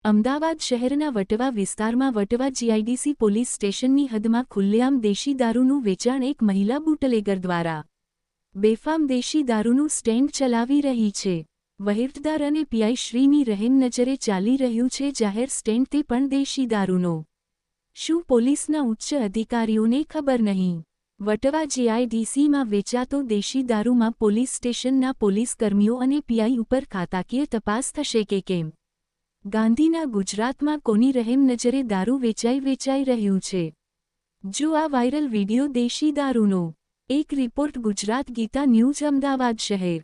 અમદાવાદ શહેરના વટવા વિસ્તારમાં Vatva GIDC police સ્ટેશનની હદમાં ખુલ્લેઆમ દેશી દારૂનું વેચાણ એક મહિલા બુટલેગર દ્વારા બેફામ દેશી દારૂનું સ્ટેન્ડ ચલાવી રહી છે. વહીવટદાર અને પીઆઈ શ્રીની રહેમ નજરે ચાલી રહ્યું છે જાહેર સ્ટેન્ડ, તે પણ દેશી દારૂનો. શું પોલીસના ઉચ્ચ અધિકારીઓને ખબર નહીં? વટવા જીઆઈડીસીમાં વેચાતો દેશી દારૂમાં પોલીસ સ્ટેશનના પોલીસકર્મીઓ અને પીઆઈ ઉપર ખાતાકીય તપાસ થશે કે કેમ? ગાંધીના ગુજરાતમાં કોની રહેમ નજરે દારૂ વેચાઈ રહ્યું છે? જો આ વાયરલ વિડિયો દેશી દારૂનો. એક રિપોર્ટ ગુજરાત ગીતા ન્યૂઝ અમદાવાદ શહેર.